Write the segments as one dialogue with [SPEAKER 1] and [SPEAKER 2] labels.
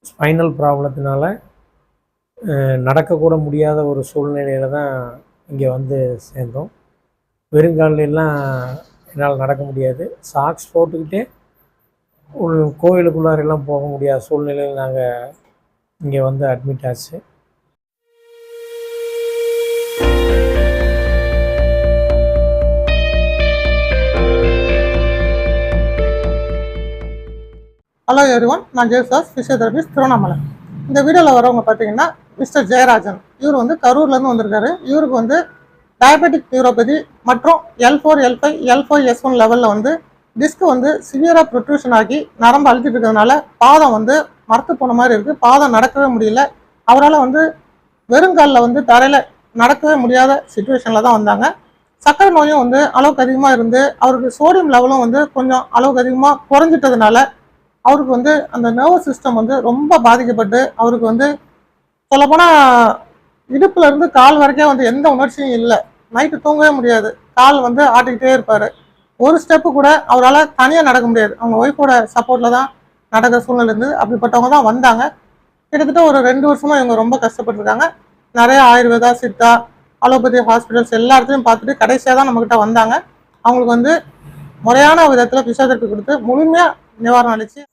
[SPEAKER 1] Spinal ப்ராப்ளத்தினால நடக்கக்கூட முடியாத ஒரு சூழ்நிலையில் தான் இங்கே வந்து சேர்ந்தோம். வெறுங்கால்லாம் என்னால் நடக்க முடியாது. சாக்ஸ் போட்டுக்கிட்டே கோயிலுக்குள்ளாரெல்லாம் போக முடியாத சூழ்நிலையில் நாங்கள் இங்கே வந்து அட்மிட் ஆச்சு.
[SPEAKER 2] ஹலோ எவ்ரிவன், நான் ஜெயசாஸ் ஃபிசியோதெரபிஸ்ட் திருவண்ணாமலை. இந்த வீடியோவில் வரவங்க பார்த்தீங்கன்னா மிஸ்டர் ஜெயராஜன். இவர் வந்து கரூர்லேருந்து வந்திருக்காரு. இவருக்கு வந்து டயபெட்டிக் நியூரோபதி மற்றும் L4, L5, L5, S1 லெவலில் வந்து டிஸ்க் வந்து சிவியராக ப்ரொட்ரூஷன் ஆகி நரம்பு அழுத்திட்டு இருக்கிறதுனால பாதம் வந்து மரத்து போன மாதிரி இருக்குது. பாதம் நடக்கவே முடியல. அவரால் வந்து வெறுங்காலில் வந்து தரையில் நடக்கவே முடியாத சுச்சுவேஷனில் தான் வந்தாங்க. சர்க்கரை நோயும் வந்து அளவுக்கு அதிகமாக இருந்து அவருக்கு சோடியம் லெவலும் வந்து கொஞ்சம் அளவுக்கு அதிகமாக குறைஞ்சிட்டதுனால அவருக்கு வந்து அந்த நர்வஸ் சிஸ்டம் வந்து ரொம்ப பாதிக்கப்பட்டு அவருக்கு வந்து சொல்லப்போனால் இடுப்புல இருந்து கால் வரைக்கும் வந்து எந்த உணர்ச்சியும் இல்லை. நைட்டு தூங்கவே முடியாது. கால் வந்து ஆட்டிக்கிட்டே இருப்பார். ஒரு ஸ்டெப்பு கூட அவரால் தனியாக நடக்க முடியாது. அவங்க ஒய்ஃபோட சப்போர்ட்டில் தான் நடக்கிற சூழ்நிலை இருந்து அப்படிப்பட்டவங்க தான் வந்தாங்க. கிட்டத்தட்ட ஒரு 2 வருஷமாக இவங்க ரொம்ப கஷ்டப்பட்டுருக்காங்க. நிறைய ஆயுர்வேதா, சித்தா, அலோபதி ஹாஸ்பிட்டல்ஸ் எல்லா இடத்துலையும் பார்த்துட்டு கடைசியாக தான் நம்மக்கிட்ட வந்தாங்க. அவங்களுக்கு வந்து முறையான விதத்தில் ஃபிசியோதெரபி கொடுத்து முழுமையாக நிவாரணம் அளிச்சு.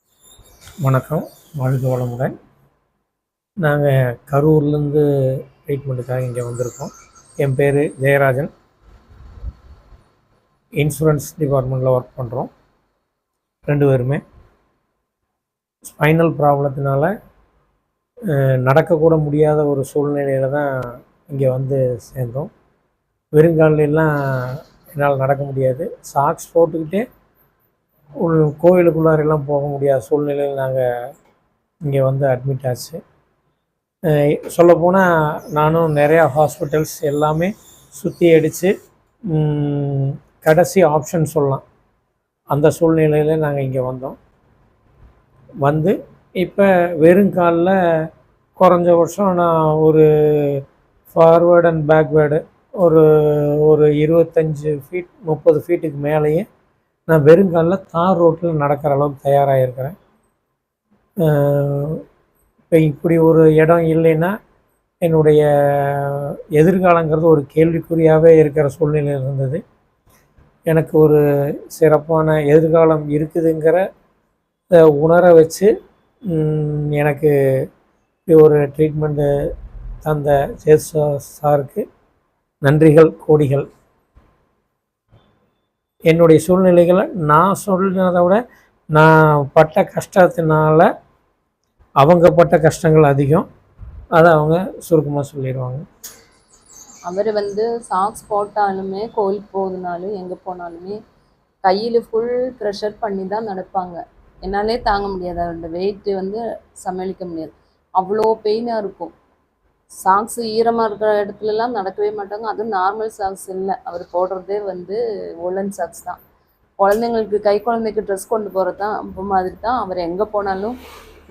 [SPEAKER 1] வணக்கம், வாழ்க வளமுடன். நாங்கள் கரூர்லேருந்து ட்ரீட்மெண்ட்டுக்காக இங்கே வந்திருக்கோம். என் பேர் ஜெயராஜன். இன்சூரன்ஸ் டிபார்ட்மெண்ட்டில் ஒர்க் பண்ணுறோம். 2 பேருமே ஸ்பைனல் ப்ராப்ளத்தினால நடக்கக்கூட முடியாத ஒரு சூழ்நிலையில் தான் இங்கே வந்து சேர்ந்தோம். வெறுங்கால்லாம் என்னால் நடக்க முடியாது. சாக்ஸ் போட்டுக்கிட்டே கோயிலுக்குள்ளாரெல்லாம் போக முடியாத சூழ்நிலையில் நாங்கள் இங்கே வந்து அட்மிட் ஆச்சு. சொல்லப்போனால் நானும் நிறையா ஹாஸ்பிட்டல்ஸ் எல்லாமே சுற்றி அடித்து கடைசி ஆப்ஷன் சொல்லலாம். அந்த சூழ்நிலையில் நாங்கள் இங்கே வந்தோம். வந்து இப்போ வெறுங்காலில் குறைஞ்ச வருஷம் நான் ஒரு ஃபார்வேர்டு அண்ட் பேக்வேர்டு ஒரு 25 ஃபீட் 30 ஃபீட்டுக்கு மேலேயே நான் வெறுங்காலில் தார் ரோட்டில் நடக்கிற அளவுக்கு தயாராக இருக்கிறேன். இப்போ இப்படி ஒரு இடம் இல்லைன்னா என்னுடைய எதிர்காலங்கிறது ஒரு கேள்விக்குறியாகவே இருக்கிற சூழ்நிலையில் இருந்தது. எனக்கு ஒரு சிறப்பான எதிர்காலம் இருக்குதுங்கிற உணர வச்சு எனக்கு ஒரு ட்ரீட்மெண்ட்டு தந்த சாருக்கு நன்றிகள் கோடிகள். என்னுடைய சூழ்நிலைகளை நான் சொல்கிறத விட நான் பட்ட கஷ்டத்தினால அவங்க பட்ட கஷ்டங்கள் அதிகம். அதை அவங்க சுருக்கமாக சொல்லிடுவாங்க.
[SPEAKER 3] அவர் வந்து சாக்ஸ் போட்டாலுமே கோயிலுக்கு போகுதுனாலும் எங்கே போனாலுமே கையில் ஃபுல் ப்ரெஷர் பண்ணி தான் நடப்பாங்க. என்னாலே தாங்க முடியாது. அந்த வெயிட்டு வந்து சமாளிக்க முடியாது. அவ்வளோ பெயினாக இருக்கும். சாக்ஸு ஈரமாக இருக்கிற இடத்துலலாம் நடக்கவே மாட்டாங்க. அதுவும் நார்மல் சாக்ஸ் இல்லை. அவர் போடுறதே வந்து வூலன் சாக்ஸ் தான். குழந்தைங்களுக்கு குழந்தைக்கு ட்ரெஸ் கொண்டு போகிறது தான் அப்போ மாதிரி தான். அவர் எங்கே போனாலும்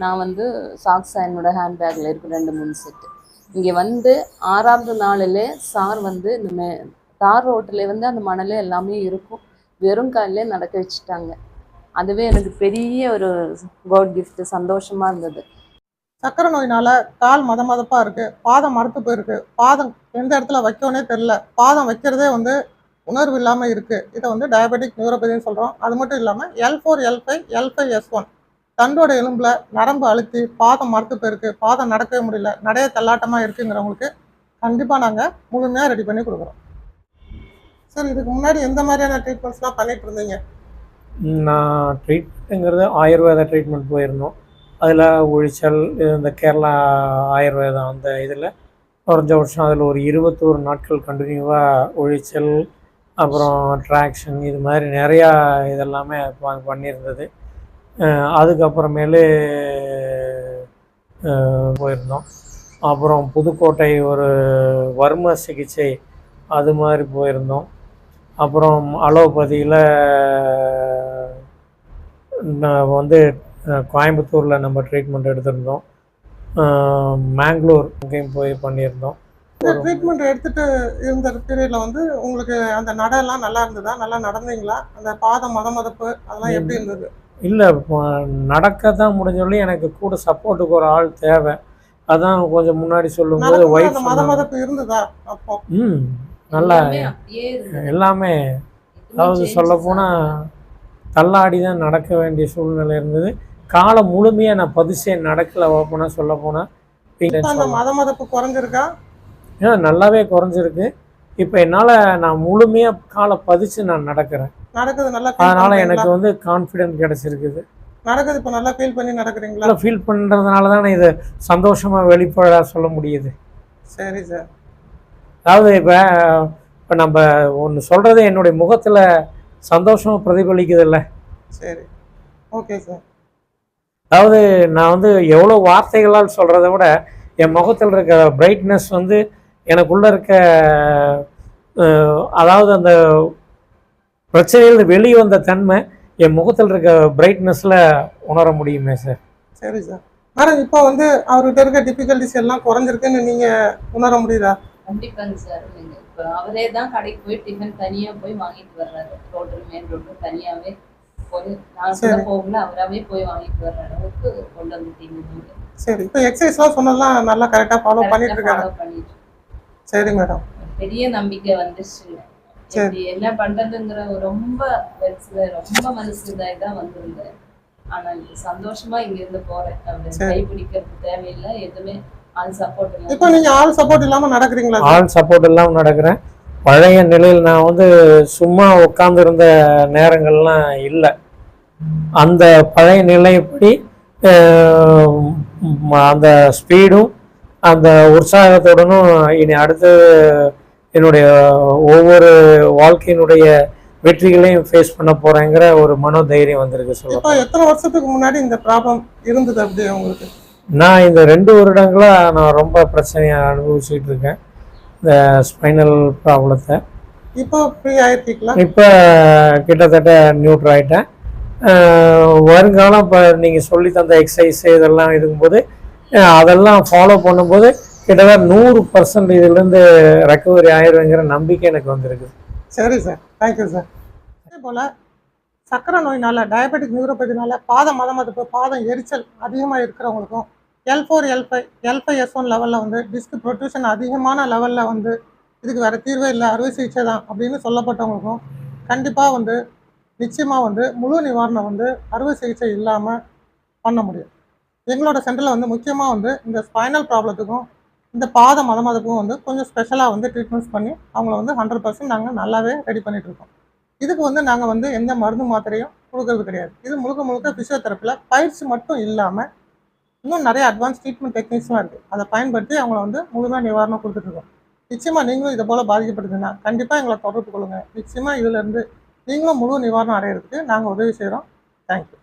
[SPEAKER 3] நான் வந்து சாக்ஸ் என்னோடய ஹேண்ட்பேக்கில் இருக்குது 2-3 செட்டு. இங்கே வந்து 6ஆவது நாளிலே சார் வந்து இந்த தார் ரோட்டில் வந்து அந்த மணலே எல்லாமே இருக்கும். வெறும் காலிலே நடக்க வச்சுட்டாங்க. அதுவே எனக்கு பெரிய ஒரு காட் கிஃப்ட். சந்தோஷமாக இருந்தது.
[SPEAKER 2] சக்கரை நோயினால கால் மதப்பாக இருக்குது. பாதம் மரத்து போயிருக்கு. பாதம் எந்த இடத்துல வைக்கவுனே தெரில. பாதம் வைக்கிறதே வந்து உணர்வு இல்லாமல் இருக்குது. இதை வந்து டயபெட்டிக் நியூரோபதின்னு சொல்கிறோம். அது மட்டும் இல்லாமல் L4, L5, L5, S1 தண்டோட எலும்பில் நரம்பு அழுத்தி பாதம் மரத்து போயிருக்கு. பாதம் நடக்கவே முடியல. நடைய தள்ளாட்டமாக இருக்குங்கிறவங்களுக்கு கண்டிப்பாக நாங்கள் முழுமையாக ரெடி பண்ணி கொடுக்குறோம். சார், இதுக்கு முன்னாடி எந்த மாதிரியான ட்ரீட்மெண்ட்ஸ்லாம் பண்ணிகிட்டு இருந்தீங்க?
[SPEAKER 1] நான் ட்ரீட்மெண்ட்டுங்கிறது ஆயுர்வேதா ட்ரீட்மெண்ட் போயிருந்தோம். அதில் உழிச்சல், இந்த கேரளா ஆயுர்வேதம் அந்த இதில் குறைஞ்ச வருஷம் அதில் ஒரு 21 நாட்கள் கண்டினியூவாக உழிச்சல், அப்புறம் ட்ராக்ஷன், இது மாதிரி நிறையா இதெல்லாமே பண்ணியிருந்தது. அதுக்கப்புறமேலு போயிருந்தோம். அப்புறம் புதுக்கோட்டை ஒரு வர்ம சிகிச்சை அது மாதிரி போயிருந்தோம். அப்புறம் அலோபதியில் நான் வந்து கோயம்புத்தூரில் நம்ம ட்ரீட்மெண்ட் எடுத்திருந்தோம். மேங்களூர் அங்கேயும் போய் பண்ணியிருந்தோம்.
[SPEAKER 2] இந்த ட்ரீட்மெண்ட் எடுத்துகிட்டு இருந்த பீரியடில் வந்து உங்களுக்கு அந்த நடெல்லாம் நல்லா இருந்ததா? நல்லா நடந்தீங்களா? அந்த பாதம் மதப்பு அதெல்லாம் எப்படி இருந்தது?
[SPEAKER 1] இல்லை நடக்க தான் முடிஞ்சவளி எனக்கு கூட சப்போர்ட்டுக்கு ஒரு ஆள் தேவை. அதான் கொஞ்சம் முன்னாடி சொல்லும்போது
[SPEAKER 2] நடக்கும்போது
[SPEAKER 1] ஒய்ஃப்
[SPEAKER 2] அந்த மதமதப்பு இருந்ததா அப்போ?
[SPEAKER 1] நல்லா
[SPEAKER 3] எல்லாமே அப்படியே இருந்தது.
[SPEAKER 1] எல்லாமே
[SPEAKER 3] எதுவுமே
[SPEAKER 1] அதாவது
[SPEAKER 3] changes
[SPEAKER 1] சொல்லப்போனால் தள்ளாடி தான் நடக்க வேண்டிய சூழ்நிலை இருந்தது. காலம் முழுமையாக நான் பதிசே நடக்கலை. ஓப்பனாக சொல்லப்போனால்
[SPEAKER 2] இப்ப அந்த மதமதப்பு குறைஞ்சிருக்கா?
[SPEAKER 1] நல்லாவே குறைஞ்சிருக்கு. இப்போ என்னால் நான் முழுமையாக காலை பதிச்சு நான் நடக்கிறேன்.
[SPEAKER 2] நடக்குது, நல்லா feel
[SPEAKER 1] அதனால்
[SPEAKER 2] பண்றீங்களா?
[SPEAKER 1] எனக்கு வந்து கான்ஃபிடென்ட் கிடச்சிருக்குது.
[SPEAKER 2] நடக்குது, இப்ப நல்லா ஃபீல் பண்ணி நடக்கிறீங்களா?
[SPEAKER 1] நல்லா ஃபீல் பண்ணுறதுனால தான் இதை சந்தோஷமாக வெளிப்படையாக சொல்ல முடியுது.
[SPEAKER 2] சரி சார்.
[SPEAKER 1] அதாவது இப்போ நம்ம ஒன்று சொல்கிறது என்னுடைய முகத்தில் சந்தோஷமாக பிரதிபலிக்குது இல்லை.
[SPEAKER 2] சரி, ஓகே சார்.
[SPEAKER 1] அதாவது நான் வந்து எவ்வளோ வார்த்தைகளால் சொல்கிறத விட என் முகத்தில் இருக்க பிரைட்னஸ் வந்து எனக்குள்ளே இருக்க அதாவது அந்த பிரச்சனையிலிருந்து வெளியே வந்த தன்மை என் முகத்தில் இருக்க பிரைட்னஸில் உணர முடியுமே சார்.
[SPEAKER 2] சரி சார். மேடம், இப்போ வந்து அவர்கிட்ட இருக்க டிஃபிகல்ட்டிஸ் எல்லாம் குறைஞ்சிருக்குன்னு நீங்க உணர முடியுதா?
[SPEAKER 3] கண்டிப்பாங்க சார். நீங்க இப்போ அவரே தான் கடைக்கு போய் டிஃபன் தனியா போய் வாங்கிட்டு வர்றாரு. ரோட்டில் மெயின் ரோட்டில் தனியாவே போய் நான் கூட போகல, அவராகவே போய் வாங்கிட்டு வர்ற அளவுக்கு கொண்டு வந்துட்டீங்க நீங்க.
[SPEAKER 2] சரி, இப்போ எக்ஸசைஸ்லாம் சொன்னதெல்லாம் நல்லா கரெக்டாக ஃபாலோ பண்ணிட்டு இருக்காரு.
[SPEAKER 3] ஃபாலோ பண்ணிட்டு
[SPEAKER 2] சரி மேடம்.
[SPEAKER 3] பெரிய நம்பிக்கை வந்துருச்சுங்க. இப்படி என்ன பண்றதுங்கிற ரொம்ப ரொம்ப மனசு இதாகி தான் வந்திருந்தேன். ஆனா இது சந்தோஷமா இங்க இருந்து போறேன். அவரு கை பிடிக்கிறது தேவையில்லை, எதுவுமே ஆள் சப்போர்ட் இல்லை.
[SPEAKER 2] இப்போ நீங்க ஆள் சப்போர்ட் இல்லாம நடக்கிறீங்களா?
[SPEAKER 1] ஆள் சப்போர்ட் இல்லாமல் நடக்கிறேன். பழைய நிலையில் நான் வந்து சும்மா உட்காந்துருந்த நேரங்கள்லாம் இல்லை. அந்த பழைய நிலைப்படி அந்த ஸ்பீடும் அந்த உற்சாகத்துடனும் இனி அடுத்து என்னுடைய ஒவ்வொரு வாழ்க்கையினுடைய வெற்றிகளையும் ஃபேஸ் பண்ண போகிறேங்கிற ஒரு மனோதைரியம் வந்திருக்கு.
[SPEAKER 2] இப்போ
[SPEAKER 1] சொல்ல
[SPEAKER 2] எத்தனை வருஷத்துக்கு முன்னாடி இந்த ப்ராப்ளம் இருந்தது அப்படி உங்களுக்கு?
[SPEAKER 1] நான் இந்த 2 வருடங்களாக நான் ரொம்ப பிரச்சனையை அனுபவிச்சுட்டு இருக்கேன், இந்த ஸ்பைனல் ப்ராப்ளத்தை.
[SPEAKER 2] இப்போ ஃப்ரீ ஆயிருக்கீங்களா?
[SPEAKER 1] இப்போ கிட்டத்தட்ட நியூட்ரல் ஆகிட்டேன். வருங்காலம் இப்போ நீங்கள் சொல்லி தந்த எக்ஸசைஸ் இதெல்லாம் இருக்கும்போது அதெல்லாம் ஃபாலோ பண்ணும்போது கிட்டத்தட்ட 100% இதுலேருந்து ரெக்கவரி ஆயிடுவேங்கிற நம்பிக்கை எனக்கு வந்திருக்கு.
[SPEAKER 2] சரி சார், தேங்க்யூ சார். அதே போல் சக்கரை நோயினால், டயபெட்டிக் நியூரோபதினால பாதம் மதமதப்பு, பாதம் எரிச்சல் அதிகமாக இருக்கிறவங்களுக்கும் L4, L5, L5S1 லெவலில் வந்து டிஸ்க் ப்ரொட்ரூஷன் அதிகமான லெவலில் வந்து இதுக்கு வேறு தீர்வே இல்லை, அறுவை சிகிச்சை தான் அப்படின்னு சொல்லப்பட்டவங்களுக்கும் கண்டிப்பாக வந்து நிச்சயமாக வந்து முழு நிவாரணம் வந்து அறுவை சிகிச்சை இல்லாமல் பண்ண முடியும். எங்களோட சென்டரில் வந்து முக்கியமாக வந்து இந்த ஸ்பைனல் ப்ராப்ளத்துக்கும் இந்த பாத மதமதப்புக்கும் வந்து கொஞ்சம் ஸ்பெஷலாக வந்து ட்ரீட்மெண்ட்ஸ் பண்ணி அவங்கள வந்து 100% நாங்கள் நல்லாவே ரெடி பண்ணிகிட்ருக்கோம். இதுக்கு வந்து நாங்கள் வந்து எந்த மருந்து மாத்திரையும் கொடுக்கறது கிடையாது. இது முழுக்க முழுக்க ஃபிசியோதெரப்பியில் பயிற்சி மட்டும் இல்லாமல் இன்னும் நிறைய அட்வான்ஸ் ட்ரீட்மெண்ட் டெக்னிக்ஸ்லாம் இருக்குது. அதை பயன்படுத்தி அவங்கள வந்து முழுமையாக நிவாரணம் கொடுத்துட்ருக்கோம். நிச்சயமாக நீங்களும் இதை போல் பாதிக்கப்படுதுன்னா கண்டிப்பாக எங்களை தொடர்பு கொள்ளுங்கள். நிச்சயமாக இதிலேருந்து நீங்களும் முழு நிவாரணம் அடையிறதுக்கு நாங்கள் உதவி செய்கிறோம். தேங்க்யூ.